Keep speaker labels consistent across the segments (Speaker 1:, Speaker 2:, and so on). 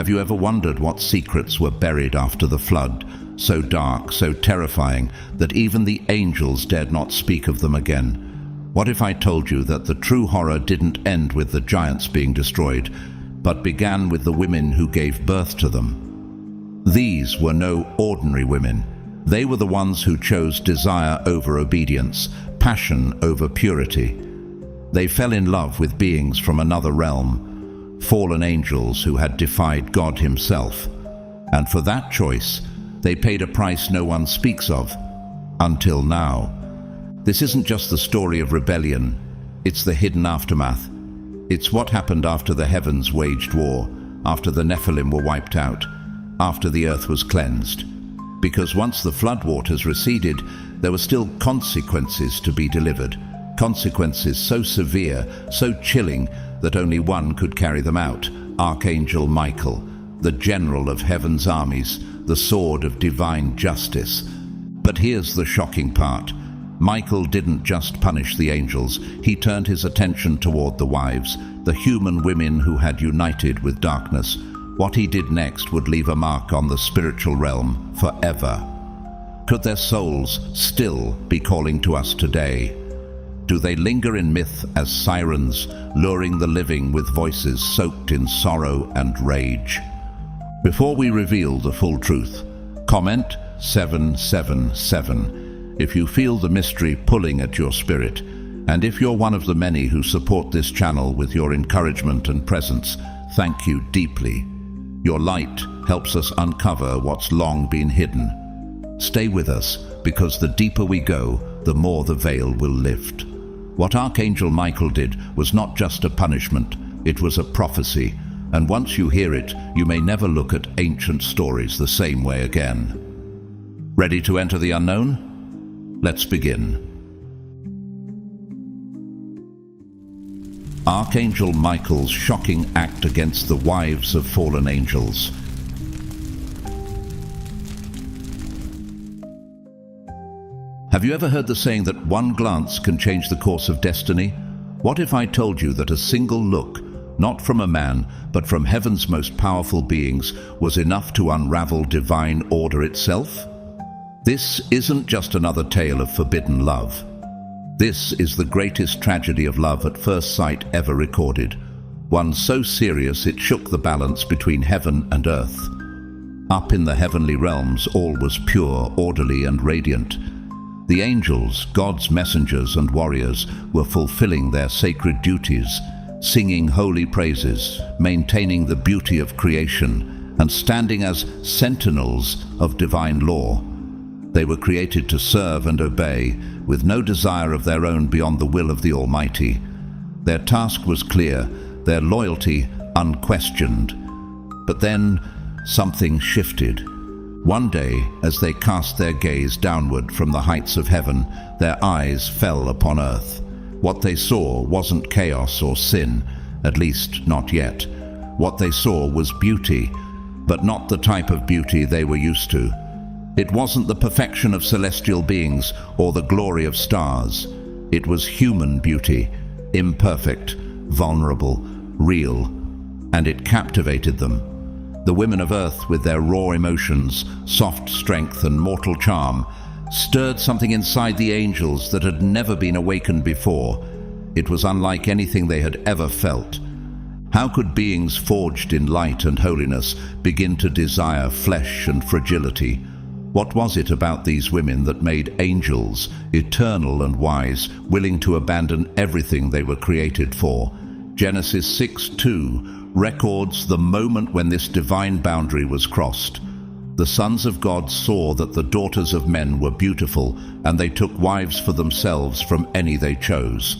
Speaker 1: Have you ever wondered what secrets were buried after the flood, so dark, so terrifying, that even the angels dared not speak of them again? What if I told you that the true horror didn't end with the giants being destroyed, but began with the women who gave birth to them? These were no ordinary women. They were the ones who chose desire over obedience, passion over purity. They fell in love with beings from another realm, fallen angels who had defied God himself. And for that choice, they paid a price no one speaks of, until now. This isn't just the story of rebellion, it's the hidden aftermath. It's what happened after the heavens waged war, after the Nephilim were wiped out, after the earth was cleansed. Because once the floodwaters receded, there were still consequences to be delivered. Consequences so severe, so chilling, that only one could carry them out: Archangel Michael, the general of heaven's armies, the sword of divine justice. But here's the shocking part. Michael didn't just punish the angels, he turned his attention toward the wives, the human women who had united with darkness. What he did next would leave a mark on the spiritual realm forever. Could their souls still be calling to us today? Do they linger in myth as sirens, luring the living with voices soaked in sorrow and rage? Before we reveal the full truth, comment 777 if you feel the mystery pulling at your spirit, and if you're one of the many who support this channel with your encouragement and presence, thank you deeply. Your light helps us uncover what's long been hidden. Stay with us, because the deeper we go, the more the veil will lift. What Archangel Michael did was not just a punishment, it was a prophecy, and once you hear it, you may never look at ancient stories the same way again. Ready to enter the unknown? Let's begin. Archangel Michael's shocking act against the wives of fallen angels. Have you ever heard the saying that one glance can change the course of destiny? What if I told you that a single look, not from a man, but from heaven's most powerful beings, was enough to unravel divine order itself? This isn't just another tale of forbidden love. This is the greatest tragedy of love at first sight ever recorded, one so serious it shook the balance between heaven and earth. Up in the heavenly realms, all was pure, orderly, and radiant. The angels, God's messengers and warriors, were fulfilling their sacred duties, singing holy praises, maintaining the beauty of creation, and standing as sentinels of divine law. They were created to serve and obey, with no desire of their own beyond the will of the Almighty. Their task was clear, their loyalty unquestioned. But then something shifted. One day, as they cast their gaze downward from the heights of heaven, their eyes fell upon earth. What they saw wasn't chaos or sin, at least not yet. What they saw was beauty, but not the type of beauty they were used to. It wasn't the perfection of celestial beings or the glory of stars. It was human beauty, imperfect, vulnerable, real, and it captivated them. The women of earth, with their raw emotions, soft strength, and mortal charm, stirred something inside the angels that had never been awakened before. It was unlike anything they had ever felt. How could beings forged in light and holiness begin to desire flesh and fragility? What was it about these women that made angels, eternal and wise, willing to abandon everything they were created for? Genesis 6:2 records the moment when this divine boundary was crossed. The sons of God saw that the daughters of men were beautiful, and they took wives for themselves from any they chose.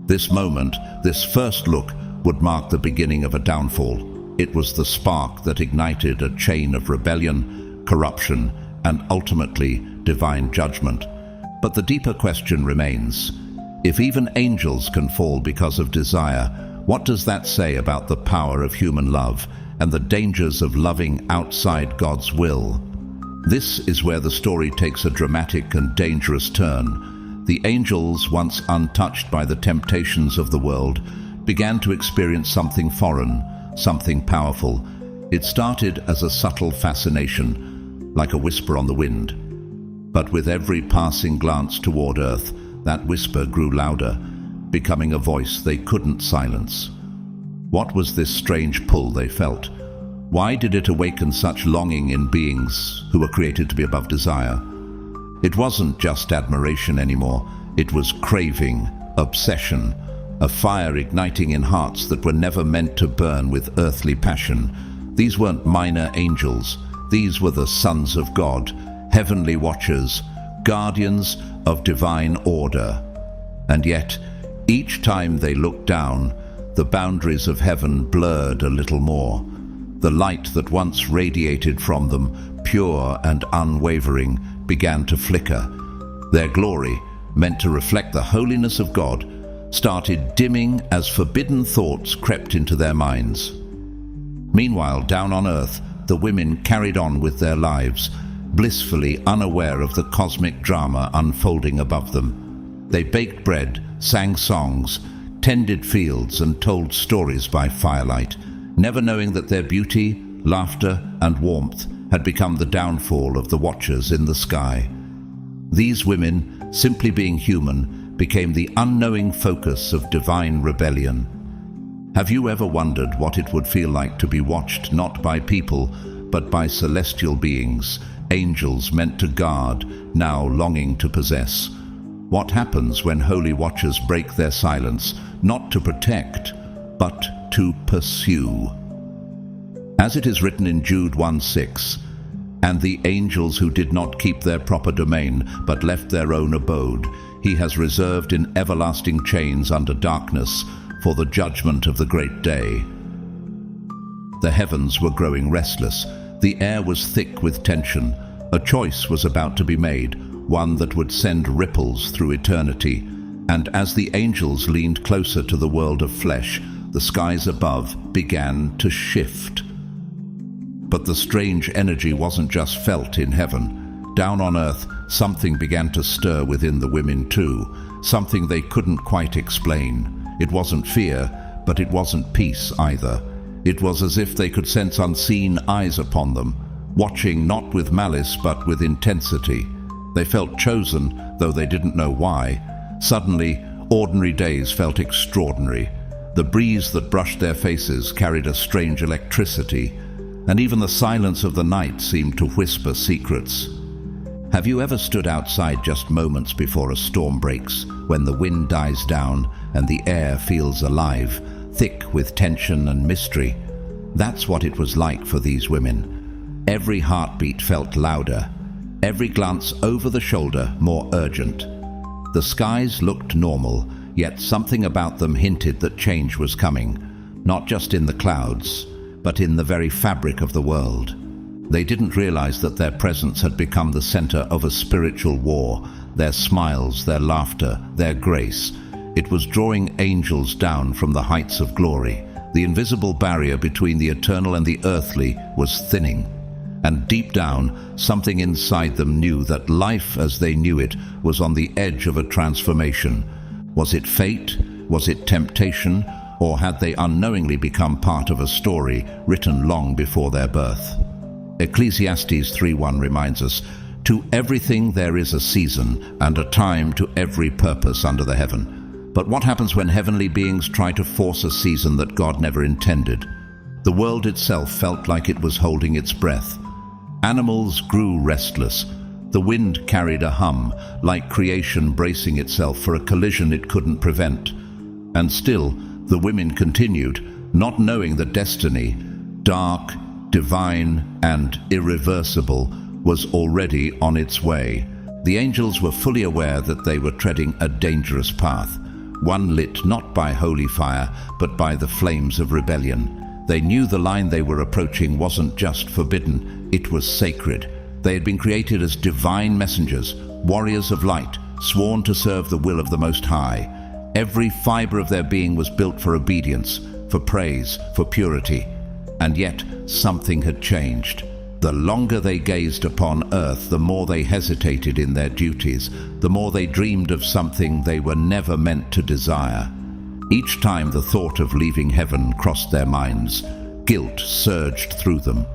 Speaker 1: This moment, this first look, would mark the beginning of a downfall. It was the spark that ignited a chain of rebellion, corruption, and ultimately divine judgment. But the deeper question remains: if even angels can fall because of desire, what does that say about the power of human love and the dangers of loving outside God's will? This is where the story takes a dramatic and dangerous turn. The angels, once untouched by the temptations of the world, began to experience something foreign, something powerful. It started as a subtle fascination, like a whisper on the wind. But with every passing glance toward Earth, that whisper grew louder, becoming a voice they couldn't silence. What was this strange pull they felt? Why did it awaken such longing in beings who were created to be above desire? It wasn't just admiration anymore. It was craving, obsession, a fire igniting in hearts that were never meant to burn with earthly passion. These weren't minor angels. These were the sons of God, heavenly watchers, guardians of divine order. And yet, each time they looked down, the boundaries of heaven blurred a little more. The light that once radiated from them, pure and unwavering, began to flicker. Their glory, meant to reflect the holiness of God, started dimming as forbidden thoughts crept into their minds. Meanwhile, down on Earth, the women carried on with their lives, blissfully unaware of the cosmic drama unfolding above them. They baked bread, sang songs, tended fields, and told stories by firelight, never knowing that their beauty, laughter, and warmth had become the downfall of the watchers in the sky. These women, simply being human, became the unknowing focus of divine rebellion. Have you ever wondered what it would feel like to be watched not by people, but by celestial beings, angels meant to guard, now longing to possess? What happens when holy watchers break their silence, not to protect, but to pursue? As it is written in Jude 1:6, "And the angels who did not keep their proper domain, but left their own abode, he has reserved in everlasting chains under darkness for the judgment of the great day." The heavens were growing restless. The air was thick with tension. A choice was about to be made, one that would send ripples through eternity. And as the angels leaned closer to the world of flesh, the skies above began to shift. But the strange energy wasn't just felt in heaven. Down on Earth, something began to stir within the women too, something they couldn't quite explain. It wasn't fear, but it wasn't peace either. It was as if they could sense unseen eyes upon them, watching not with malice but with intensity. They felt chosen, though they didn't know why. Suddenly, ordinary days felt extraordinary. The breeze that brushed their faces carried a strange electricity, and even the silence of the night seemed to whisper secrets. Have you ever stood outside just moments before a storm breaks, when the wind dies down and the air feels alive, thick with tension and mystery? That's what it was like for these women. Every heartbeat felt louder, every glance over the shoulder more urgent. The skies looked normal, yet something about them hinted that change was coming, not just in the clouds, but in the very fabric of the world. They didn't realize that their presence had become the center of a spiritual war, their smiles, their laughter, their grace. It was drawing angels down from the heights of glory. The invisible barrier between the eternal and the earthly was thinning. And deep down, something inside them knew that life as they knew it was on the edge of a transformation. Was it fate? Was it temptation? Or had they unknowingly become part of a story written long before their birth? Ecclesiastes 3:1 reminds us, "To everything there is a season, and a time to every purpose under the heaven." But what happens when heavenly beings try to force a season that God never intended? The world itself felt like it was holding its breath. Animals grew restless. The wind carried a hum, like creation bracing itself for a collision it couldn't prevent. And still, the women continued, not knowing that destiny, dark, divine, and irreversible, was already on its way. The angels were fully aware that they were treading a dangerous path, one lit not by holy fire, but by the flames of rebellion. They knew the line they were approaching wasn't just forbidden, it was sacred. They had been created as divine messengers, warriors of light, sworn to serve the will of the Most High. Every fiber of their being was built for obedience, for praise, for purity. And yet, something had changed. The longer they gazed upon earth, the more they hesitated in their duties, the more they dreamed of something they were never meant to desire. Each time the thought of leaving heaven crossed their minds, Guilt surged through them.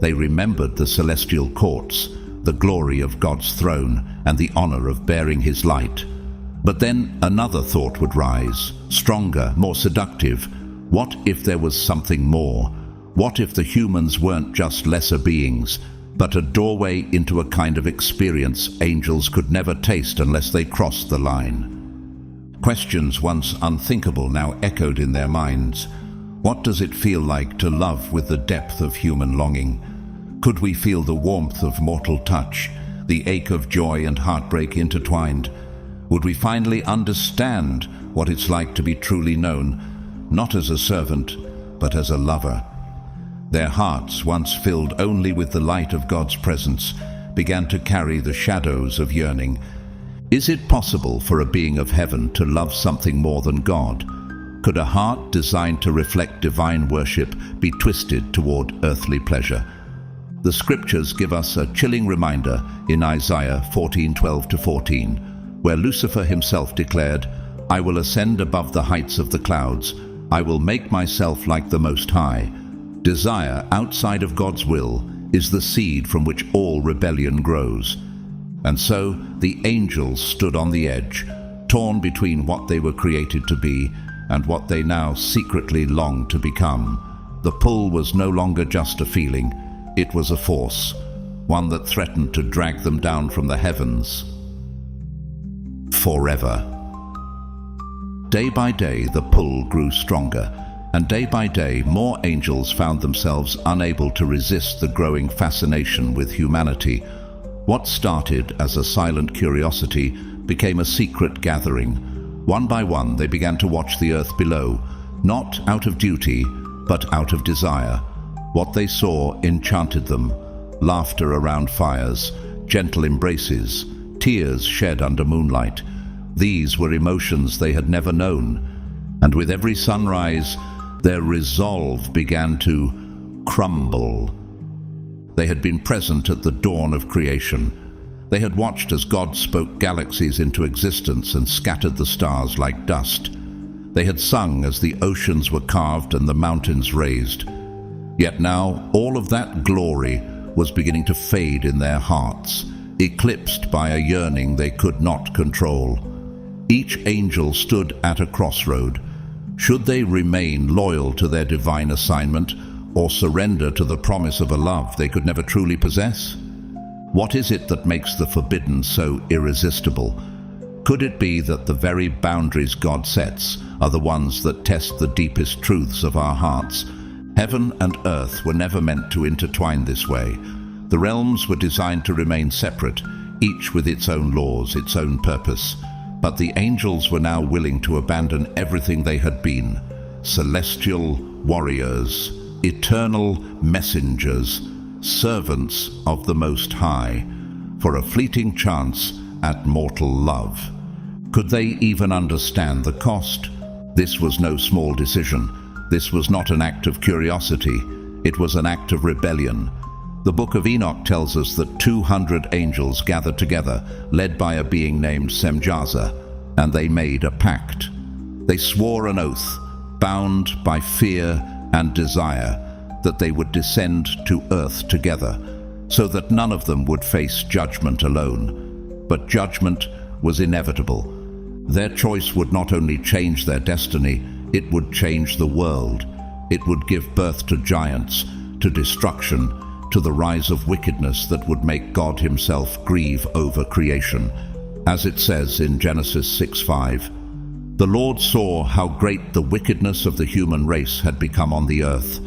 Speaker 1: They remembered the celestial courts, the glory of God's throne, and the honor of bearing his light. But then another thought would rise, stronger, more seductive. What if there was something more? What if the humans weren't just lesser beings, but a doorway into a kind of experience angels could never taste unless they crossed the line? Questions once unthinkable now echoed in their minds. What does it feel like to love with the depth of human longing? Could we feel the warmth of mortal touch, the ache of joy and heartbreak intertwined? Would we finally understand what it's like to be truly known, not as a servant, but as a lover? Their hearts, once filled only with the light of God's presence, began to carry the shadows of yearning. Is it possible for a being of heaven to love something more than God? Could a heart designed to reflect divine worship be twisted toward earthly pleasure? The scriptures give us a chilling reminder in Isaiah 14:12-14, where Lucifer himself declared, "I will ascend above the heights of the clouds. I will make myself like the Most High." Desire outside of God's will is the seed from which all rebellion grows. And so the angels stood on the edge, torn between what they were created to be and what they now secretly longed to become. The pull was no longer just a feeling, it was a force, one that threatened to drag them down from the heavens forever. Day by day the pull grew stronger, and day by day more angels found themselves unable to resist the growing fascination with humanity. What started as a silent curiosity became a secret gathering. One by one they began to watch the earth below, not out of duty, but out of desire. What they saw enchanted them: laughter around fires, gentle embraces, tears shed under moonlight. These were emotions they had never known, and with every sunrise, their resolve began to crumble. They had been present at the dawn of creation. They had watched as God spoke galaxies into existence and scattered the stars like dust. They had sung as the oceans were carved and the mountains raised. Yet now all of that glory was beginning to fade in their hearts, eclipsed by a yearning they could not control. Each angel stood at a crossroad. Should they remain loyal to their divine assignment, or surrender to the promise of a love they could never truly possess? What is it that makes the forbidden so irresistible? Could it be that the very boundaries God sets are the ones that test the deepest truths of our hearts? Heaven and earth were never meant to intertwine this way. The realms were designed to remain separate, each with its own laws, its own purpose. But the angels were now willing to abandon everything they had been: celestial warriors, eternal messengers, servants of the Most High, for a fleeting chance at mortal love. Could they even understand the cost? This was no small decision. This was not an act of curiosity. It was an act of rebellion. The book of Enoch tells us that 200 angels gathered together, led by a being named Semjaza, and they made a pact. They swore an oath, bound by fear and desire, that they would descend to earth together, so that none of them would face judgment alone. But judgment was inevitable. Their choice would not only change their destiny, it would change the world. It would give birth to giants, to destruction, to the rise of wickedness that would make God himself grieve over creation. As it says in Genesis 6:5, "The Lord saw how great the wickedness of the human race had become on the earth,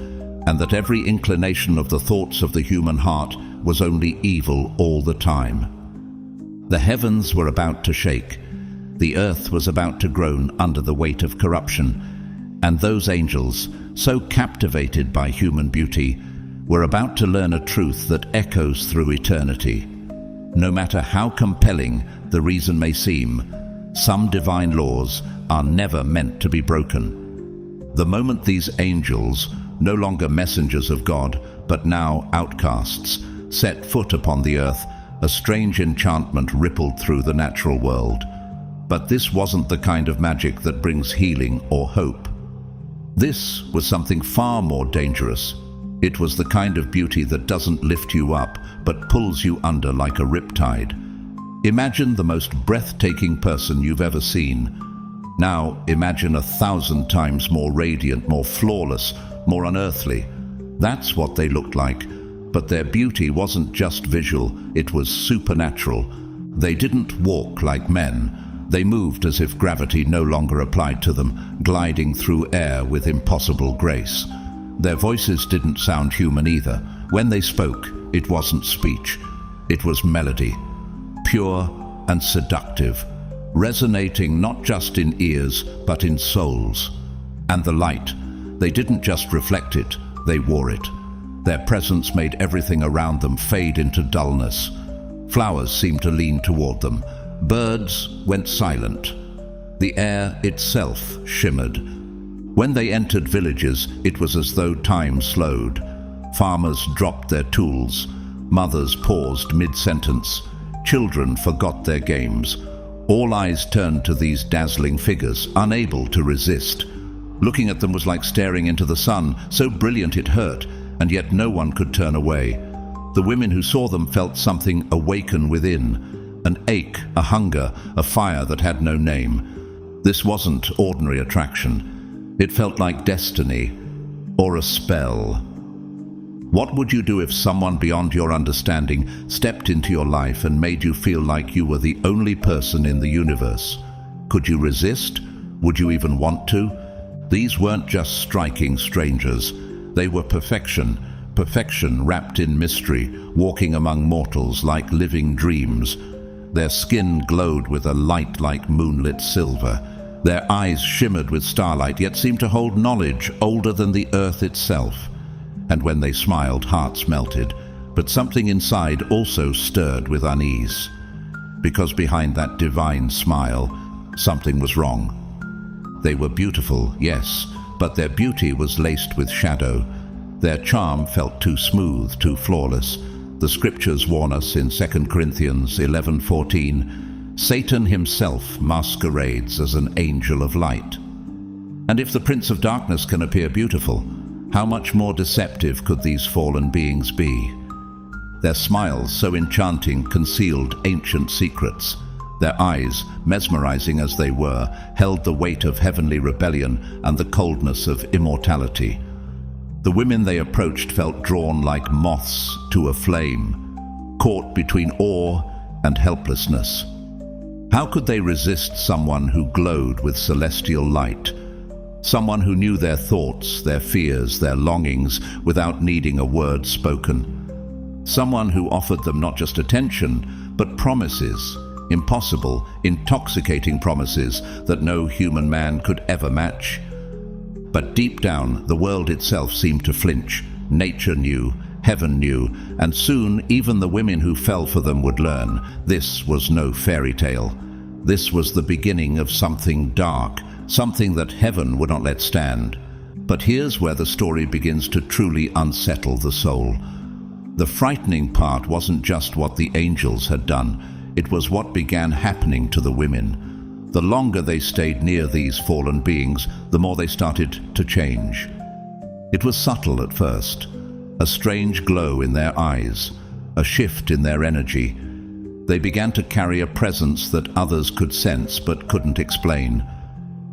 Speaker 1: and that every inclination of the thoughts of the human heart was only evil all the time." The heavens were about to shake. The earth was about to groan under the weight of corruption, and those angels, so captivated by human beauty, were about to learn a truth that echoes through eternity. No matter how compelling the reason may seem, some divine laws are never meant to be broken. The moment these angels, no longer messengers of God, but now outcasts, set foot upon the earth, a strange enchantment rippled through the natural world. But this wasn't the kind of magic that brings healing or hope. This was something far more dangerous. It was the kind of beauty that doesn't lift you up, but pulls you under like a riptide. Imagine the most breathtaking person you've ever seen. Now imagine 1,000 times more radiant, more flawless, more unearthly. That's what they looked like. But their beauty wasn't just visual, it was supernatural. They didn't walk like men. They moved as if gravity no longer applied to them, gliding through air with impossible grace. Their voices didn't sound human either. When they spoke, it wasn't speech. It was melody, pure and seductive, resonating not just in ears, but in souls. And the light, they didn't just reflect it, they wore it. Their presence made everything around them fade into dullness. Flowers seemed to lean toward them. Birds went silent. The air itself shimmered. When they entered villages, it was as though time slowed. Farmers dropped their tools. Mothers paused mid-sentence. Children forgot their games. All eyes turned to these dazzling figures, unable to resist. Looking at them was like staring into the sun, so brilliant it hurt, and yet no one could turn away. The women who saw them felt something awaken within, an ache, a hunger, a fire that had no name. This wasn't ordinary attraction. It felt like destiny, or a spell. What would you do if someone beyond your understanding stepped into your life and made you feel like you were the only person in the universe? Could you resist? Would you even want to? These weren't just striking strangers. They were perfection, perfection wrapped in mystery, walking among mortals like living dreams. Their skin glowed with a light like moonlit silver. Their eyes shimmered with starlight, yet seemed to hold knowledge older than the earth itself. And when they smiled, hearts melted, but something inside also stirred with unease. Because behind that divine smile, something was wrong. They were beautiful, yes, but their beauty was laced with shadow. Their charm felt too smooth, too flawless. The scriptures warn us in 2 Corinthians 11:14, Satan himself masquerades as an angel of light. And if the Prince of Darkness can appear beautiful, how much more deceptive could these fallen beings be? Their smiles, so enchanting, concealed ancient secrets. Their eyes, mesmerizing as they were, held the weight of heavenly rebellion and the coldness of immortality. The women they approached felt drawn like moths to a flame, caught between awe and helplessness. How could they resist someone who glowed with celestial light? Someone who knew their thoughts, their fears, their longings without needing a word spoken. Someone who offered them not just attention, but promises. Impossible, intoxicating promises that no human man could ever match. But deep down, the world itself seemed to flinch. Nature knew, heaven knew, and soon even the women who fell for them would learn. This was no fairy tale. This was the beginning of something dark, something that heaven would not let stand. But here's where the story begins to truly unsettle the soul. The frightening part wasn't just what the angels had done. It was what began happening to the women. The longer they stayed near these fallen beings, the more they started to change. It was subtle at first, a strange glow in their eyes, a shift in their energy. They began to carry a presence that others could sense but couldn't explain.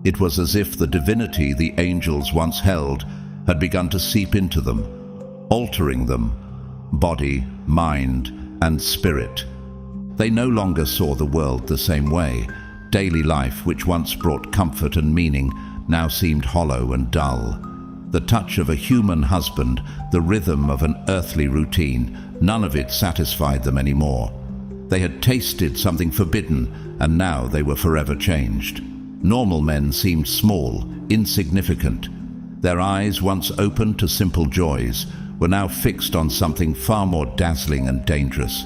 Speaker 1: It was as if the divinity the angels once held had begun to seep into them, altering them, body, mind, and spirit. They no longer saw the world the same way. Daily life, which once brought comfort and meaning, now seemed hollow and dull. The touch of a human husband, the rhythm of an earthly routine, none of it satisfied them anymore. They had tasted something forbidden, and now they were forever changed. Normal men seemed small, insignificant. Their eyes, once open to simple joys, were now fixed on something far more dazzling and dangerous.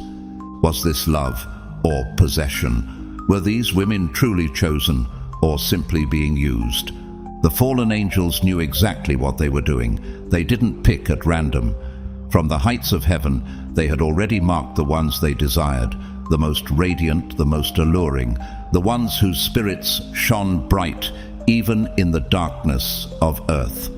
Speaker 1: Was this love or possession? Were these women truly chosen or simply being used? The fallen angels knew exactly what they were doing. They didn't pick at random. From the heights of heaven, they had already marked the ones they desired, the most radiant, the most alluring, the ones whose spirits shone bright even in the darkness of earth.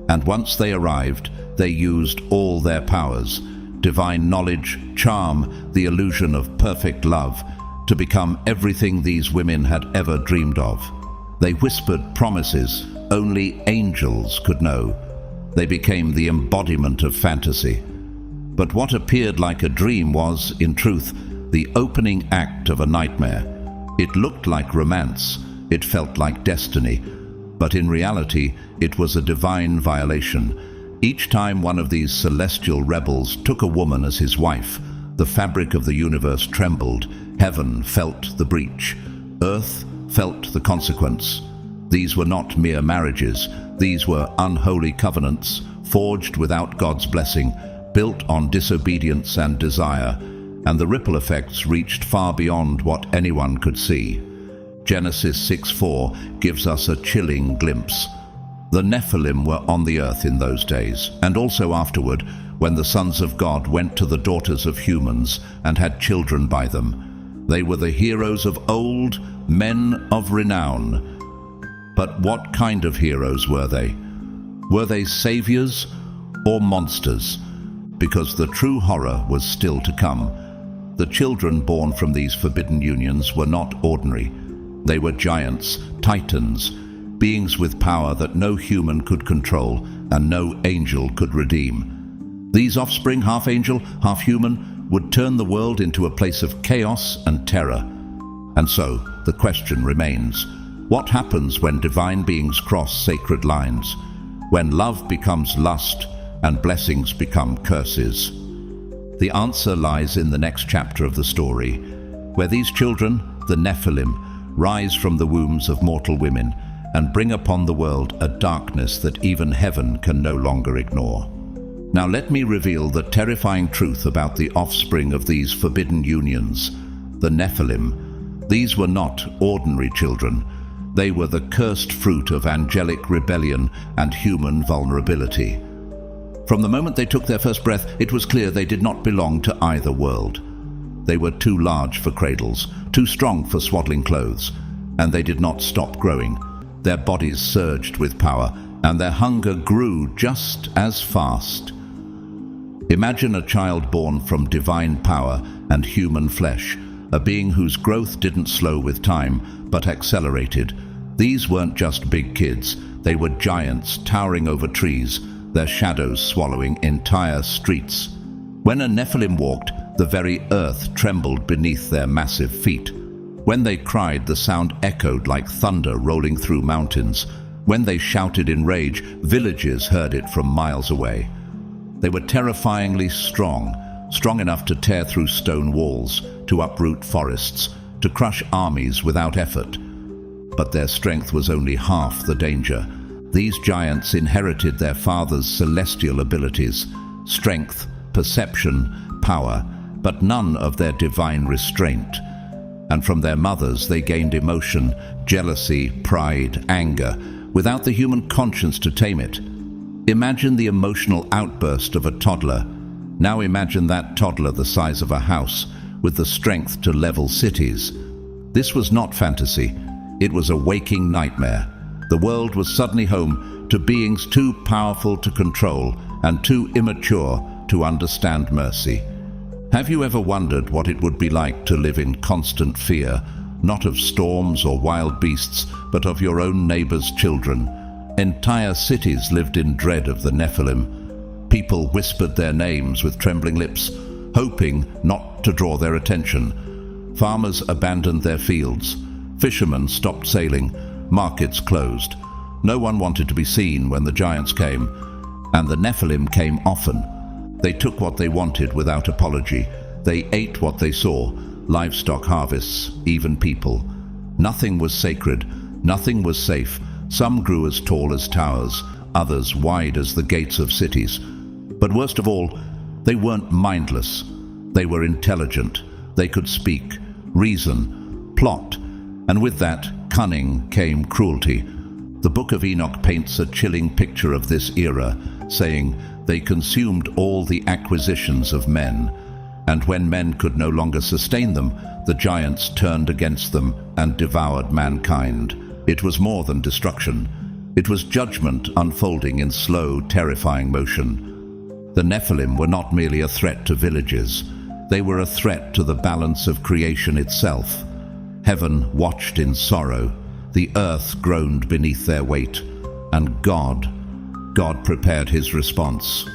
Speaker 1: And once they arrived, they used all their powers, divine knowledge, charm, the illusion of perfect love, to become everything these women had ever dreamed of. They whispered promises only angels could know. They became the embodiment of fantasy. But what appeared like a dream was, in truth, the opening act of a nightmare. It looked like romance, it felt like destiny, but in reality it was a divine violation. Each time one of these celestial rebels took a woman as his wife, the fabric of the universe trembled, heaven felt the breach, earth felt the consequence. These were not mere marriages, these were unholy covenants, forged without God's blessing, built on disobedience and desire, and the ripple effects reached far beyond what anyone could see. Genesis 6:4 gives us a chilling glimpse. The Nephilim were on the earth in those days, and also afterward, when the sons of God went to the daughters of humans and had children by them. They were the heroes of old, men of renown. But what kind of heroes were they? Were they saviors or monsters? Because the true horror was still to come. The children born from these forbidden unions were not ordinary. They were giants, titans, beings with power that no human could control and no angel could redeem. These offspring, half angel, half human, would turn the world into a place of chaos and terror. And so, the question remains, what happens when divine beings cross sacred lines? When love becomes lust and blessings become curses? The answer lies in the next chapter of the story, where these children, the Nephilim, rise from the wombs of mortal women and bring upon the world a darkness that even heaven can no longer ignore. Now let me reveal the terrifying truth about the offspring of these forbidden unions, the Nephilim. These were not ordinary children. They were the cursed fruit of angelic rebellion and human vulnerability. From the moment they took their first breath, it was clear they did not belong to either world. They were too large for cradles, too strong for swaddling clothes, and they did not stop growing. Their bodies surged with power, and their hunger grew just as fast. Imagine a child born from divine power and human flesh, a being whose growth didn't slow with time, but accelerated. These weren't just big kids, they were giants towering over trees, their shadows swallowing entire streets. When a Nephilim walked, the very earth trembled beneath their massive feet. When they cried, the sound echoed like thunder rolling through mountains. When they shouted in rage, villages heard it from miles away. They were terrifyingly strong, strong enough to tear through stone walls, to uproot forests, to crush armies without effort. But their strength was only half the danger. These giants inherited their father's celestial abilities, strength, perception, power, but none of their divine restraint. And from their mothers they gained emotion, jealousy, pride, anger, without the human conscience to tame it. Imagine the emotional outburst of a toddler. Now imagine that toddler the size of a house, with the strength to level cities. This was not fantasy. It was a waking nightmare. The world was suddenly home to beings too powerful to control and too immature to understand mercy. Have you ever wondered what it would be like to live in constant fear, not of storms or wild beasts, but of your own neighbor's children? Entire cities lived in dread of the Nephilim. People whispered their names with trembling lips, hoping not to draw their attention. Farmers abandoned their fields. Fishermen stopped sailing. Markets closed. No one wanted to be seen when the giants came, and the Nephilim came often. They took what they wanted without apology. They ate what they saw, livestock harvests, even people. Nothing was sacred, nothing was safe. Some grew as tall as towers, others wide as the gates of cities. But worst of all, they weren't mindless. They were intelligent. They could speak, reason, plot, and with that, cunning came cruelty. The Book of Enoch paints a chilling picture of this era, saying, "They consumed all the acquisitions of men, and when men could no longer sustain them, the giants turned against them and devoured mankind." It was more than destruction. It was judgment unfolding in slow, terrifying motion. The Nephilim were not merely a threat to villages. They were a threat to the balance of creation itself. Heaven watched in sorrow. The earth groaned beneath their weight. And God prepared his response.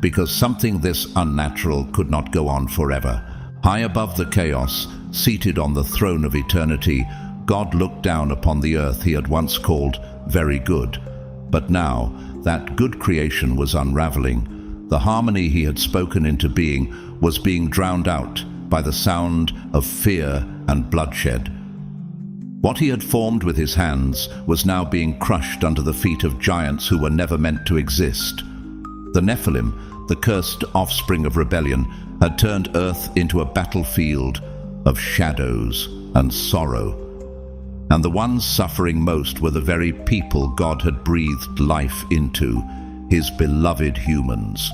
Speaker 1: Because something this unnatural could not go on forever. High above the chaos, seated on the throne of eternity, God looked down upon the earth he had once called very good. But now, that good creation was unraveling. The harmony he had spoken into being was being drowned out by the sound of fear and bloodshed. What he had formed with his hands was now being crushed under the feet of giants who were never meant to exist. The Nephilim, the cursed offspring of rebellion, had turned earth into a battlefield of shadows and sorrow. And the ones suffering most were the very people God had breathed life into, his beloved humans.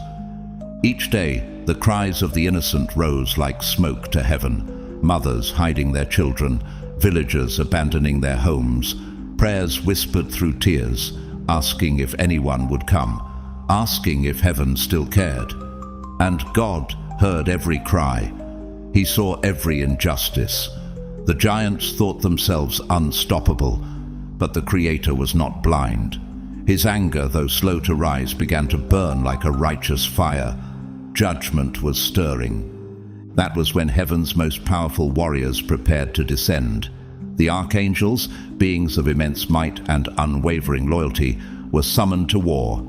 Speaker 1: Each day, the cries of the innocent rose like smoke to heaven, mothers hiding their children, villagers abandoning their homes, prayers whispered through tears, asking if anyone would come, asking if heaven still cared. And God heard every cry. He saw every injustice. The giants thought themselves unstoppable, but the Creator was not blind. His anger, though slow to rise, began to burn like a righteous fire. Judgment was stirring. That was when heaven's most powerful warriors prepared to descend. The archangels, beings of immense might and unwavering loyalty, were summoned to war.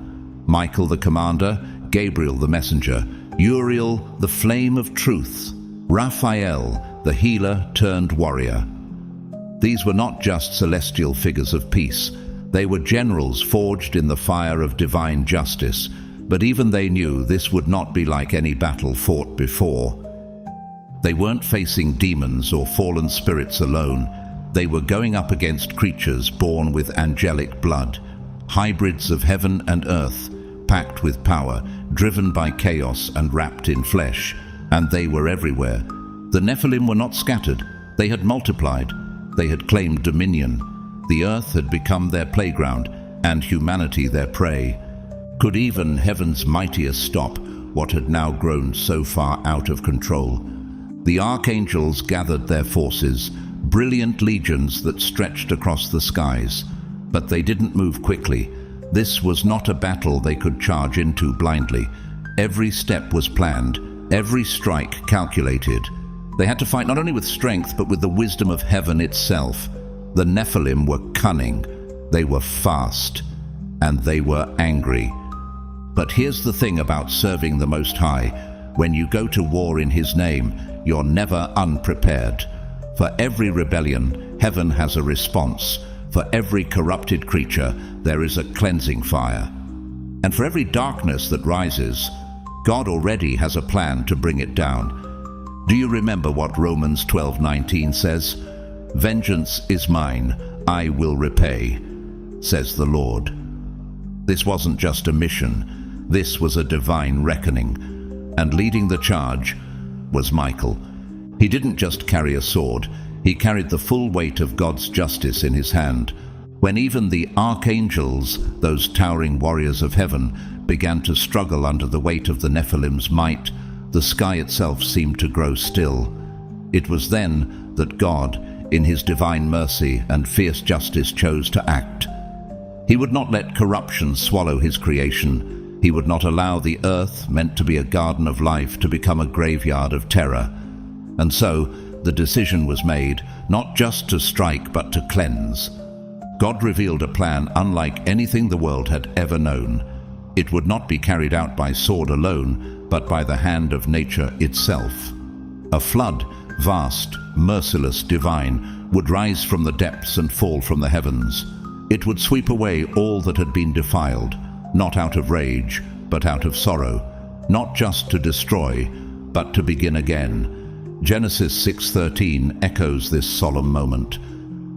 Speaker 1: Michael the commander, Gabriel the messenger, Uriel the flame of truth, Raphael the healer turned warrior. These were not just celestial figures of peace. They were generals forged in the fire of divine justice, but even they knew this would not be like any battle fought before. They weren't facing demons or fallen spirits alone. They were going up against creatures born with angelic blood, hybrids of heaven and earth, packed with power, driven by chaos and wrapped in flesh. And they were everywhere. The Nephilim were not scattered. They had multiplied. They had claimed dominion. The earth had become their playground, and humanity their prey. Could even heaven's mightiest stop what had now grown so far out of control? The archangels gathered their forces, brilliant legions that stretched across the skies. But they didn't move quickly. This was not a battle they could charge into blindly. Every step was planned, every strike calculated. They had to fight not only with strength, but with the wisdom of heaven itself. The Nephilim were cunning, they were fast, and they were angry. But here's the thing about serving the Most High. When you go to war in His name, you're never unprepared. For every rebellion, heaven has a response. For every corrupted creature, there is a cleansing fire. And for every darkness that rises, God already has a plan to bring it down. Do you remember what Romans 12:19 says? "Vengeance is mine, I will repay, says the Lord." This wasn't just a mission. This was a divine reckoning. And leading the charge was Michael. He didn't just carry a sword. He carried the full weight of God's justice in his hand. When even the archangels, those towering warriors of heaven, began to struggle under the weight of the Nephilim's might, the sky itself seemed to grow still. It was then that God, in his divine mercy and fierce justice, chose to act. He would not let corruption swallow his creation. He would not allow the earth, meant to be a garden of life, to become a graveyard of terror. And so, the decision was made, not just to strike, but to cleanse. God revealed a plan unlike anything the world had ever known. It would not be carried out by sword alone, but by the hand of nature itself. A flood, vast, merciless, divine, would rise from the depths and fall from the heavens. It would sweep away all that had been defiled, not out of rage, but out of sorrow, not just to destroy, but to begin again. Genesis 6:13 echoes this solemn moment.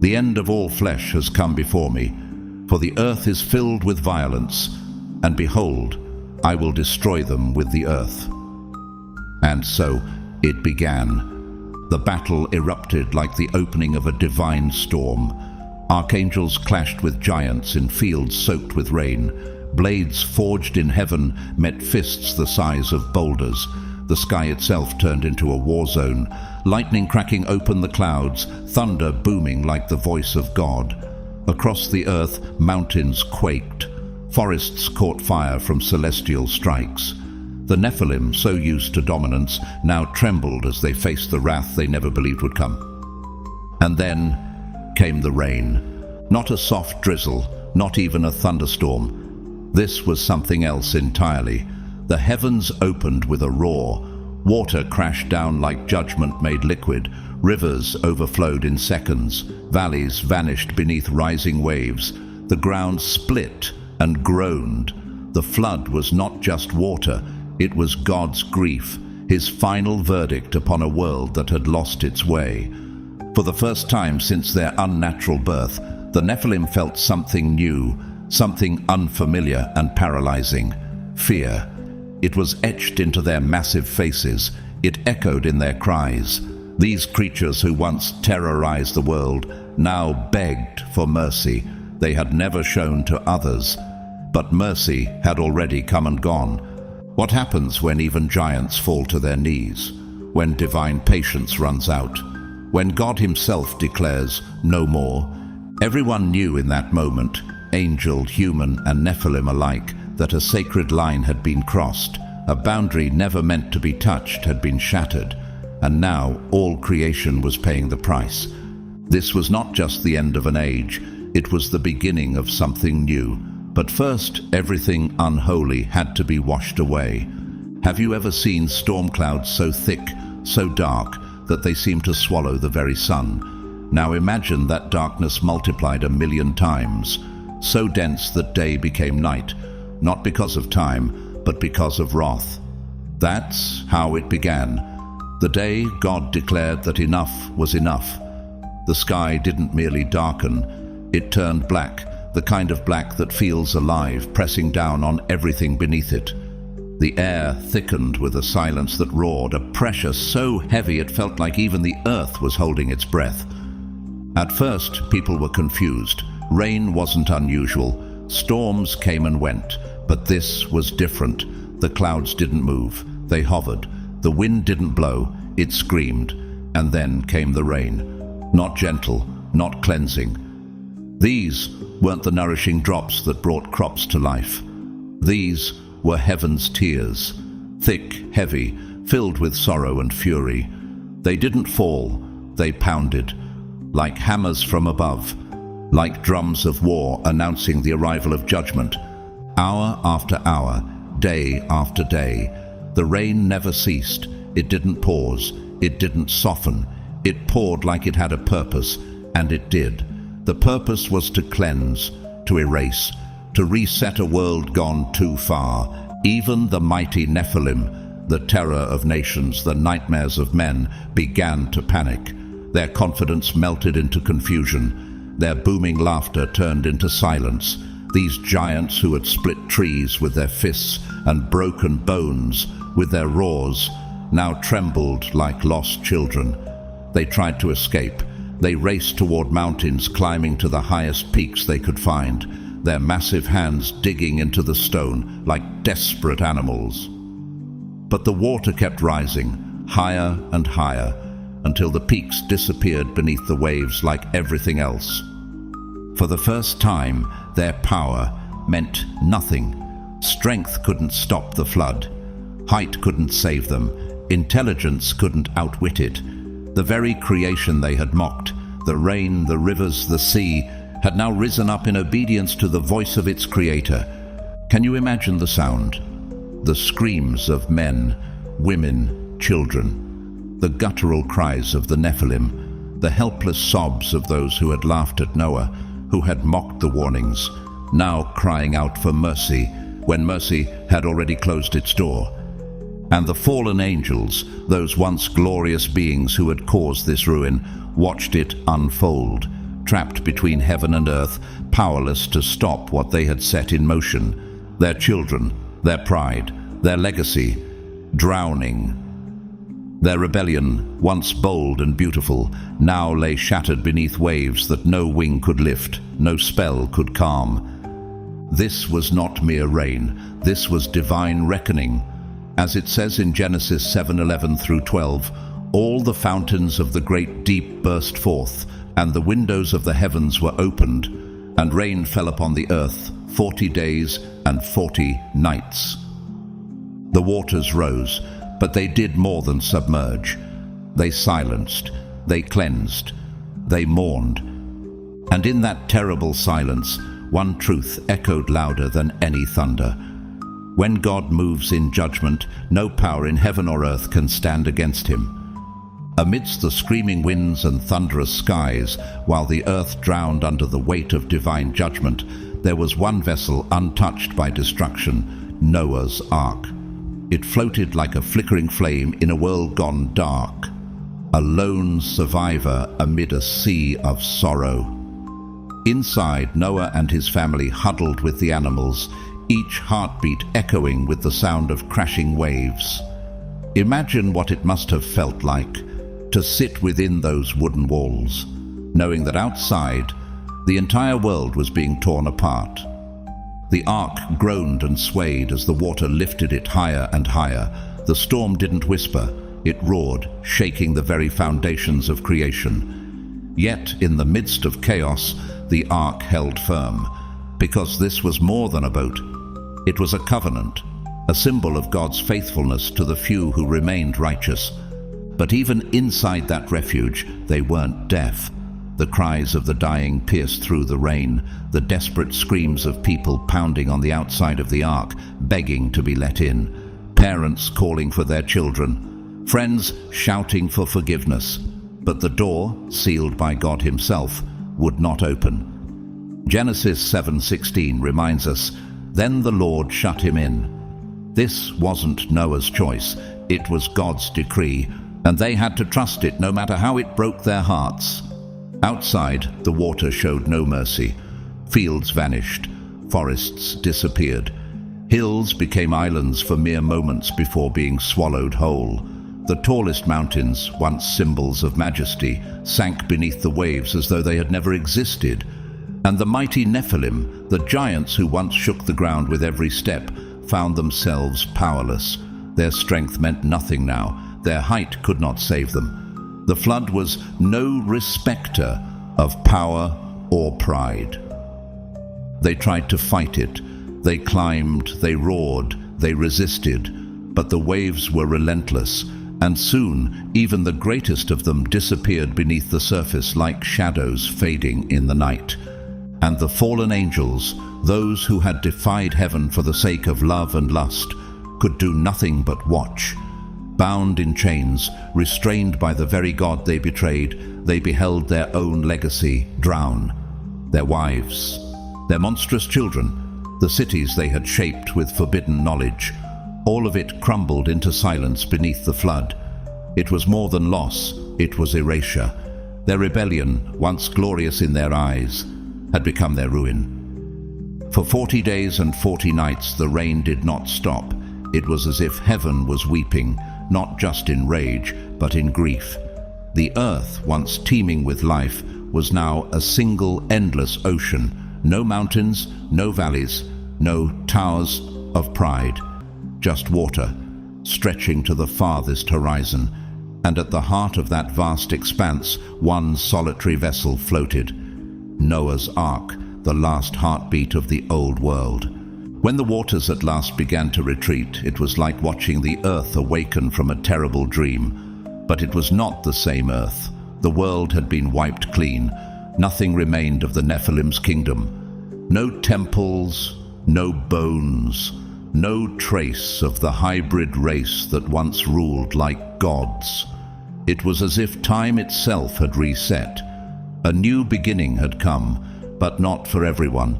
Speaker 1: "The end of all flesh has come before me, for the earth is filled with violence, and behold, I will destroy them with the earth." And so it began. The battle erupted like the opening of a divine storm. Archangels clashed with giants in fields soaked with rain. Blades forged in heaven met fists the size of boulders. The sky itself turned into a war zone, lightning cracking open the clouds, thunder booming like the voice of God. Across the earth, mountains quaked. Forests caught fire from celestial strikes. The Nephilim, so used to dominance, now trembled as they faced the wrath they never believed would come. And then came the rain. Not a soft drizzle, not even a thunderstorm. This was something else entirely. The heavens opened with a roar. Water crashed down like judgment made liquid. Rivers overflowed in seconds. Valleys vanished beneath rising waves. The ground split and groaned. The flood was not just water, it was God's grief, his final verdict upon a world that had lost its way. For the first time since their unnatural birth, the Nephilim felt something new, something unfamiliar and paralyzing: fear. It was etched into their massive faces. It echoed in their cries. These creatures who once terrorized the world now begged for mercy they had never shown to others. But mercy had already come and gone. What happens when even giants fall to their knees? When divine patience runs out? When God himself declares no more? Everyone knew in that moment, angel, human, and Nephilim alike, that a sacred line had been crossed. A boundary never meant to be touched had been shattered, and now all creation was paying the price. This was not just the end of an age, it was the beginning of something new. But first, everything unholy had to be washed away. Have you ever seen storm clouds so thick, so dark, that they seem to swallow the very sun? Now imagine that darkness multiplied 1,000,000 times, so dense that day became night, not because of time, but because of wrath. That's how it began. The day God declared that enough was enough. The sky didn't merely darken, it turned black, the kind of black that feels alive, pressing down on everything beneath it. The air thickened with a silence that roared, a pressure so heavy it felt like even the earth was holding its breath. At first, people were confused. Rain wasn't unusual. Storms came and went, but this was different. The clouds didn't move, they hovered. The wind didn't blow, it screamed. And then came the rain. Not gentle, not cleansing. These weren't the nourishing drops that brought crops to life. These were heaven's tears, thick, heavy, filled with sorrow and fury. They didn't fall, they pounded, like hammers from above, like drums of war announcing the arrival of judgment. Hour after hour, day after day, the rain never ceased. It didn't pause, it didn't soften. It poured like it had a purpose, and it did. The purpose was to cleanse, to erase, to reset a world gone too far. Even the mighty Nephilim, the terror of nations, the nightmares of men, began to panic. Their confidence melted into confusion. Their booming laughter turned into silence. These giants who had split trees with their fists and broken bones with their roars now trembled like lost children. They tried to escape. They raced toward mountains, climbing to the highest peaks they could find, their massive hands digging into the stone like desperate animals. But the water kept rising, higher and higher, until the peaks disappeared beneath the waves like everything else. For the first time, their power meant nothing. Strength couldn't stop the flood. Height couldn't save them. Intelligence couldn't outwit it. The very creation they had mocked, the rain, the rivers, the sea, had now risen up in obedience to the voice of its creator. Can you imagine the sound? The screams of men, women, children. The guttural cries of the Nephilim. The helpless sobs of those who had laughed at Noah, who had mocked the warnings, now crying out for mercy when mercy had already closed its door. And the fallen angels, those once glorious beings who had caused this ruin, watched it unfold, trapped between heaven and earth, powerless to stop what they had set in motion. Their children, their pride, their legacy, drowning. Their rebellion, once bold and beautiful, now lay shattered beneath waves that no wing could lift, no spell could calm. This was not mere rain, this was divine reckoning. As it says in Genesis 7:11 through 12, all the fountains of the great deep burst forth, and the windows of the heavens were opened, and rain fell upon the earth 40 days and 40 nights. The waters rose, but they did more than submerge. They silenced, they cleansed, they mourned. And in that terrible silence, one truth echoed louder than any thunder. When God moves in judgment, no power in heaven or earth can stand against him. Amidst the screaming winds and thunderous skies, while the earth drowned under the weight of divine judgment, there was one vessel untouched by destruction, Noah's Ark. It floated like a flickering flame in a world gone dark, a lone survivor amid a sea of sorrow. Inside, Noah and his family huddled with the animals, each heartbeat echoing with the sound of crashing waves. Imagine what it must have felt like to sit within those wooden walls, knowing that outside, the entire world was being torn apart. The ark groaned and swayed as the water lifted it higher and higher. The storm didn't whisper, it roared, shaking the very foundations of creation. Yet, in the midst of chaos, the ark held firm, because this was more than a boat. It was a covenant, a symbol of God's faithfulness to the few who remained righteous. But even inside that refuge, they weren't deaf. The cries of the dying pierced through the rain, the desperate screams of people pounding on the outside of the ark, begging to be let in, parents calling for their children, friends shouting for forgiveness. But the door, sealed by God himself, would not open. Genesis 7:16 reminds us, "Then the Lord shut him in." This wasn't Noah's choice, it was God's decree, and they had to trust it no matter how it broke their hearts. Outside, the water showed no mercy. Fields vanished, forests disappeared. Hills became islands for mere moments before being swallowed whole. The tallest mountains, once symbols of majesty, sank beneath the waves as though they had never existed. And the mighty Nephilim, the giants who once shook the ground with every step, found themselves powerless. Their strength meant nothing now. Their height could not save them. The flood was no respecter of power or pride. They tried to fight it. They climbed, they roared, they resisted, but the waves were relentless, and soon even the greatest of them disappeared beneath the surface like shadows fading in the night. And the fallen angels, those who had defied heaven for the sake of love and lust, could do nothing but watch. Bound in chains, restrained by the very God they betrayed, they beheld their own legacy drown. Their wives, their monstrous children, the cities they had shaped with forbidden knowledge, all of it crumbled into silence beneath the flood. It was more than loss, it was erasure. Their rebellion, once glorious in their eyes, had become their ruin. For 40 days and 40 nights the rain did not stop. It was as if heaven was weeping, not just in rage, but in grief. The earth, once teeming with life, was now a single endless ocean. No mountains, no valleys, no towers of pride. Just water, stretching to the farthest horizon. And at the heart of that vast expanse, one solitary vessel floated. Noah's Ark, the last heartbeat of the old world. When the waters at last began to retreat, it was like watching the earth awaken from a terrible dream. But it was not the same earth. The world had been wiped clean. Nothing remained of the Nephilim's kingdom. No temples, no bones, no trace of the hybrid race that once ruled like gods. It was as if time itself had reset. A new beginning had come, but not for everyone.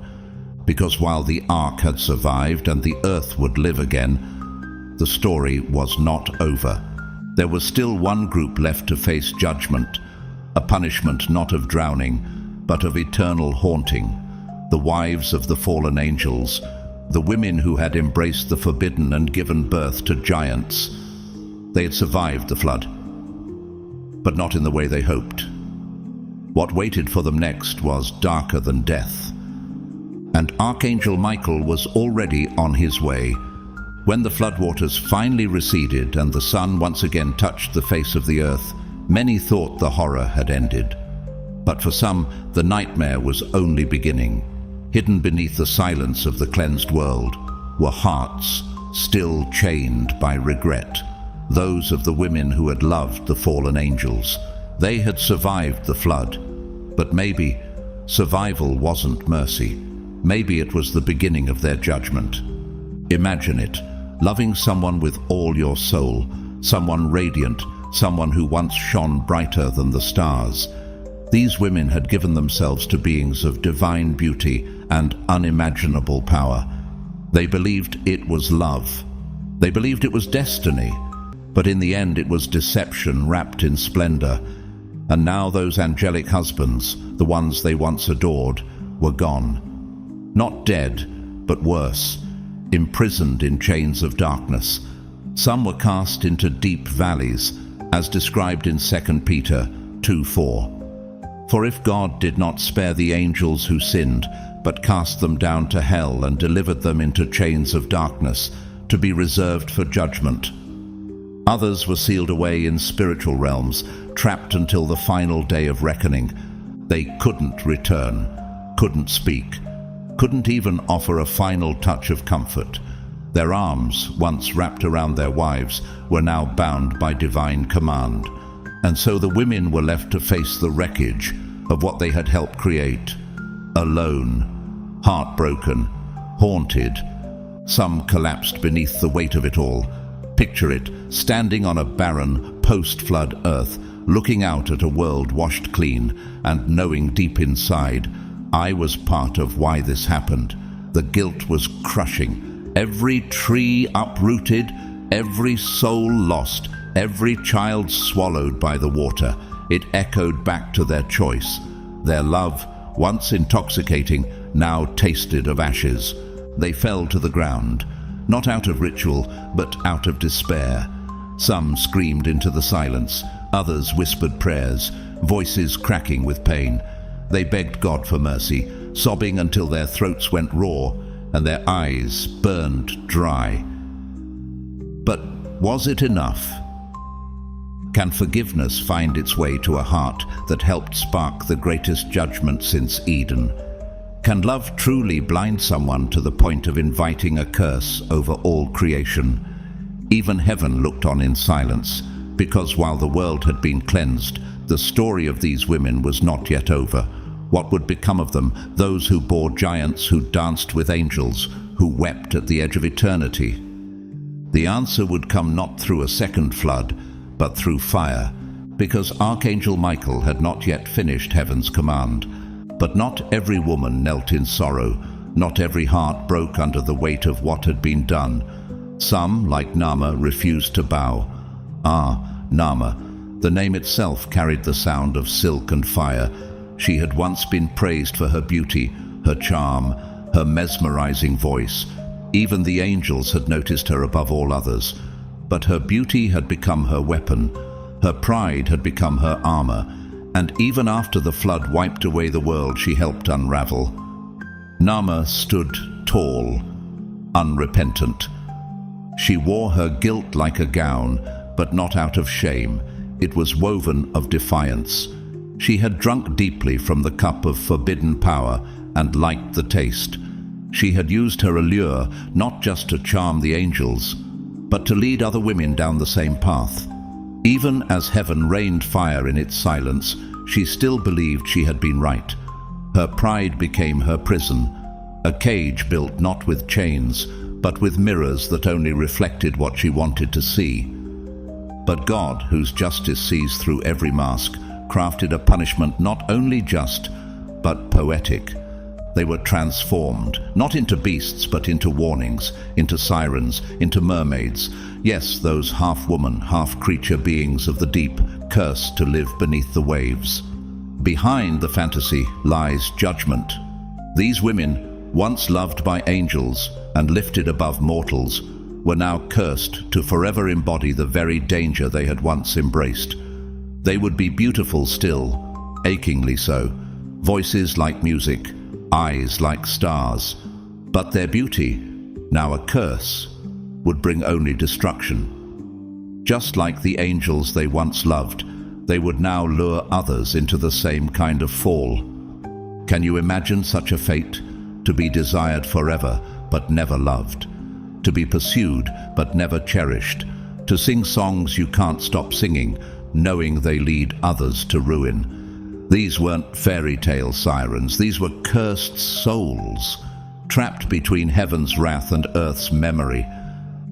Speaker 1: Because while the ark had survived and the earth would live again, the story was not over. There was still one group left to face judgment, a punishment not of drowning, but of eternal haunting. The wives of the fallen angels, the women who had embraced the forbidden and given birth to giants. They had survived the flood, but not in the way they hoped. What waited for them next was darker than death. And Archangel Michael was already on his way. When the floodwaters finally receded and the sun once again touched the face of the earth, many thought the horror had ended. But for some, the nightmare was only beginning. Hidden beneath the silence of the cleansed world were hearts still chained by regret, those of the women who had loved the fallen angels. They had survived the flood, but maybe survival wasn't mercy. Maybe it was the beginning of their judgment. Imagine it, loving someone with all your soul, someone radiant, someone who once shone brighter than the stars. These women had given themselves to beings of divine beauty and unimaginable power. They believed it was love. They believed it was destiny. But in the end it was deception wrapped in splendor. And now those angelic husbands, the ones they once adored, were gone. Not dead, but worse, imprisoned in chains of darkness. Some were cast into deep valleys, as described in 2 Peter 2:4. For if God did not spare the angels who sinned, but cast them down to hell and delivered them into chains of darkness, to be reserved for judgment. Others were sealed away in spiritual realms, trapped until the final day of reckoning. They couldn't return, couldn't speak, couldn't even offer a final touch of comfort. Their arms, once wrapped around their wives, were now bound by divine command. And so the women were left to face the wreckage of what they had helped create, alone, heartbroken, haunted. Some collapsed beneath the weight of it all. Picture it, standing on a barren, post-flood earth, looking out at a world washed clean, and knowing deep inside, I was part of why this happened. The guilt was crushing. Every tree uprooted, every soul lost, every child swallowed by the water. It echoed back to their choice. Their love, once intoxicating, now tasted of ashes. They fell to the ground, not out of ritual, but out of despair. Some screamed into the silence, others whispered prayers, voices cracking with pain. They begged God for mercy, sobbing until their throats went raw and their eyes burned dry. But was it enough? Can forgiveness find its way to a heart that helped spark the greatest judgment since Eden? Can love truly blind someone to the point of inviting a curse over all creation? Even heaven looked on in silence, because while the world had been cleansed, the story of these women was not yet over. What would become of them, those who bore giants, who danced with angels, who wept at the edge of eternity? The answer would come not through a second flood, but through fire, because Archangel Michael had not yet finished heaven's command. But not every woman knelt in sorrow, not every heart broke under the weight of what had been done. Some, like Nama, refused to bow. Nama, the name itself carried the sound of silk and fire. She had once been praised for her beauty, her charm, her mesmerizing voice. Even the angels had noticed her above all others. But her beauty had become her weapon, her pride had become her armor, and even after the flood wiped away the world she helped unravel, Nama stood tall, unrepentant. She wore her guilt like a gown, but not out of shame. It was woven of defiance. She had drunk deeply from the cup of forbidden power and liked the taste. She had used her allure not just to charm the angels, but to lead other women down the same path. Even as heaven rained fire in its silence, she still believed she had been right. Her pride became her prison, a cage built not with chains, but with mirrors that only reflected what she wanted to see. But God, whose justice sees through every mask, crafted a punishment not only just, but poetic. They were transformed, not into beasts, but into warnings, into sirens, into mermaids. Yes, those half-woman, half-creature beings of the deep, cursed to live beneath the waves. Behind the fantasy lies judgment. These women, once loved by angels and lifted above mortals, were now cursed to forever embody the very danger they had once embraced. They would be beautiful still, achingly so, voices like music, eyes like stars, but their beauty, now a curse, would bring only destruction. Just like the angels they once loved, they would now lure others into the same kind of fall. Can you imagine such a fate? To be desired forever, but never loved. To be pursued, but never cherished. To sing songs you can't stop singing, knowing they lead others to ruin. These weren't fairy tale sirens, these were cursed souls, trapped between heaven's wrath and earth's memory.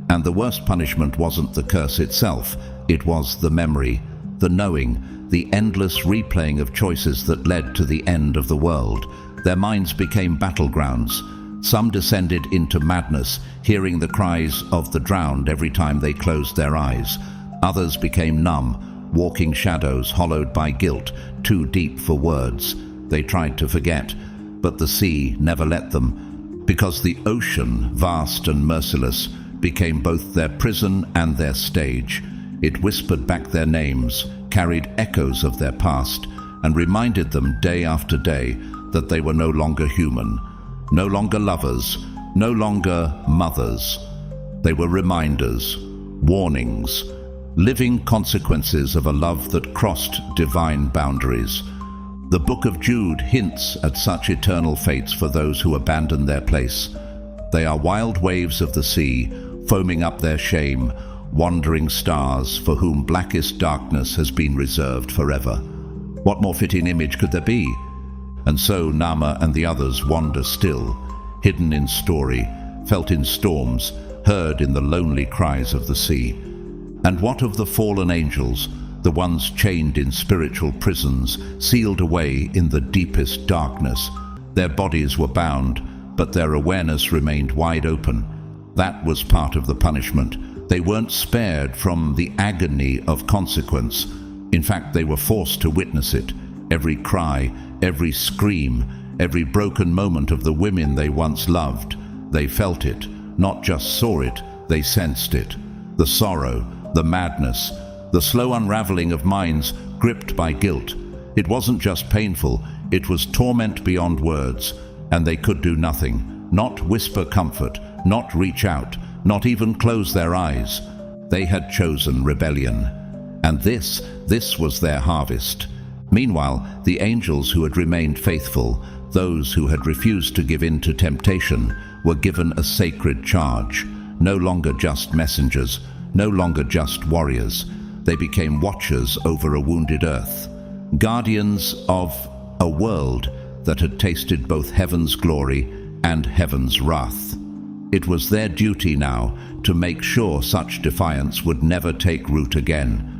Speaker 1: And the worst punishment wasn't the curse itself, it was the memory, the knowing, the endless replaying of choices that led to the end of the world. Their minds became battlegrounds. Some descended into madness, hearing the cries of the drowned every time they closed their eyes. Others became numb, walking shadows hollowed by guilt, too deep for words. They tried to forget, but the sea never let them, because the ocean, vast and merciless, became both their prison and their stage. It whispered back their names, carried echoes of their past, and reminded them day after day that they were no longer human, no longer lovers, no longer mothers. They were reminders, warnings, living consequences of a love that crossed divine boundaries. The Book of Jude hints at such eternal fates for those who abandon their place. They are wild waves of the sea, foaming up their shame, wandering stars for whom blackest darkness has been reserved forever. What more fitting image could there be? And so Nama and the others wander still, hidden in story, felt in storms, heard in the lonely cries of the sea. And what of the fallen angels, the ones chained in spiritual prisons, sealed away in the deepest darkness? Their bodies were bound, but their awareness remained wide open. That was part of the punishment. They weren't spared from the agony of consequence. In fact, they were forced to witness it. Every cry, every scream, every broken moment of the women they once loved. They felt it, not just saw it, they sensed it. The sorrow, the madness, the slow unraveling of minds gripped by guilt. It wasn't just painful, it was torment beyond words, and they could do nothing, not whisper comfort, not reach out, not even close their eyes. They had chosen rebellion, and this was their harvest. Meanwhile, the angels who had remained faithful, those who had refused to give in to temptation, were given a sacred charge. No longer just messengers, no longer just warriors. They became watchers over a wounded earth, guardians of a world that had tasted both heaven's glory and heaven's wrath. It was their duty now to make sure such defiance would never take root again.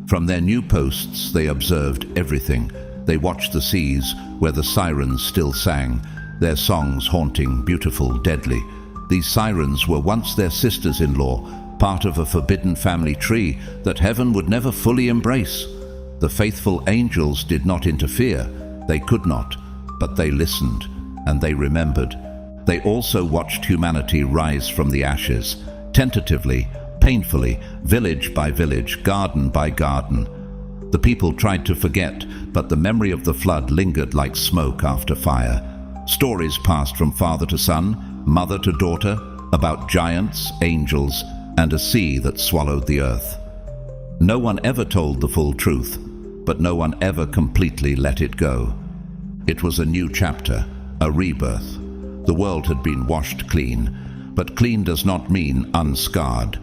Speaker 1: From their new posts they observed everything. They watched the seas where the sirens still sang, their songs haunting, beautiful, deadly. These sirens were once their sisters-in-law, part of a forbidden family tree that heaven would never fully embrace. The faithful angels did not interfere. They could not, but they listened, and they remembered. They also watched humanity rise from the ashes, tentatively, painfully, village by village, garden by garden. The people tried to forget, but the memory of the flood lingered like smoke after fire. Stories passed from father to son, mother to daughter, about giants, angels, and a sea that swallowed the earth. No one ever told the full truth, but no one ever completely let it go. It was a new chapter, a rebirth. The world had been washed clean, but clean does not mean unscarred.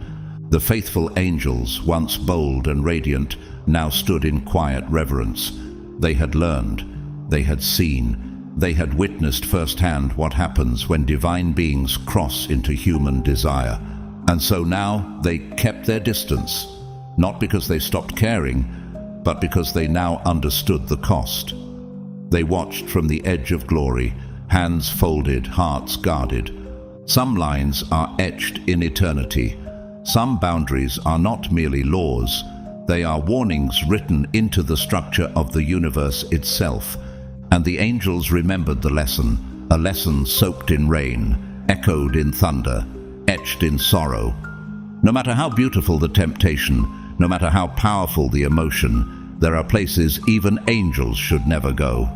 Speaker 1: The faithful angels, once bold and radiant, now stood in quiet reverence. They had learned, they had seen, they had witnessed firsthand what happens when divine beings cross into human desire. And so now they kept their distance, not because they stopped caring, but because they now understood the cost. They watched from the edge of glory, hands folded, hearts guarded. Some lines are etched in eternity. Some boundaries are not merely laws. They are warnings written into the structure of the universe itself. And the angels remembered the lesson, a lesson soaked in rain, echoed in thunder, etched in sorrow. No matter how beautiful the temptation, no matter how powerful the emotion, there are places even angels should never go.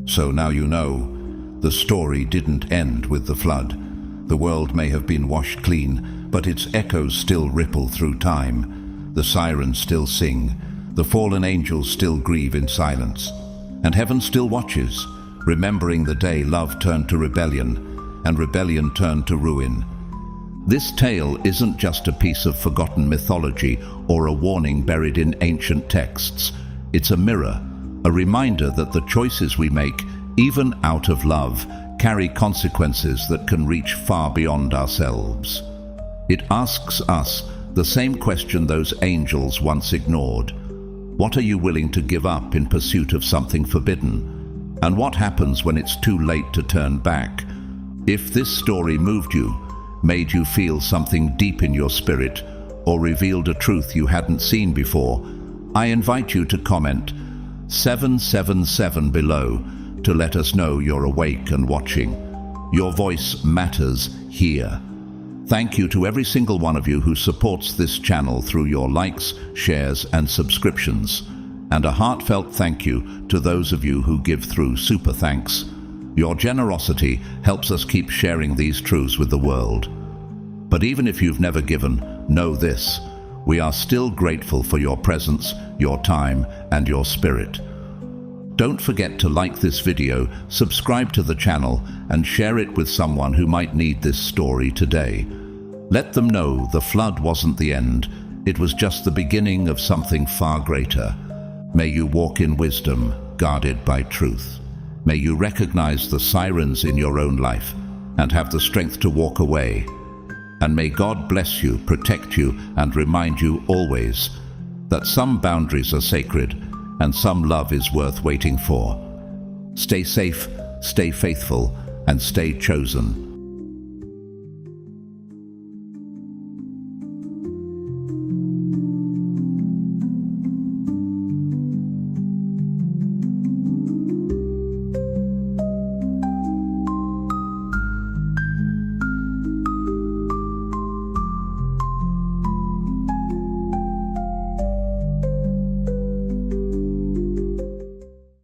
Speaker 1: So now you know, the story didn't end with the flood. The world may have been washed clean, but its echoes still ripple through time. The sirens still sing, the fallen angels still grieve in silence, and heaven still watches, remembering the day love turned to rebellion, and rebellion turned to ruin. This tale isn't just a piece of forgotten mythology or a warning buried in ancient texts. It's a mirror, a reminder that the choices we make, even out of love, carry consequences that can reach far beyond ourselves. It asks us the same question those angels once ignored. What are you willing to give up in pursuit of something forbidden? And what happens when it's too late to turn back? If this story moved you, made you feel something deep in your spirit, or revealed a truth you hadn't seen before, I invite you to comment 777 below to let us know you're awake and watching. Your voice matters here. Thank you to every single one of you who supports this channel through your likes, shares, and subscriptions. And a heartfelt thank you to those of you who give through super thanks. Your generosity helps us keep sharing these truths with the world. But even if you've never given, know this: we are still grateful for your presence, your time, and your spirit. Don't forget to like this video, subscribe to the channel, and share it with someone who might need this story today. Let them know the flood wasn't the end, it was just the beginning of something far greater. May you walk in wisdom, guarded by truth. May you recognize the sirens in your own life and have the strength to walk away. And may God bless you, protect you, and remind you always that some boundaries are sacred and some love is worth waiting for. Stay safe, stay faithful, and stay chosen.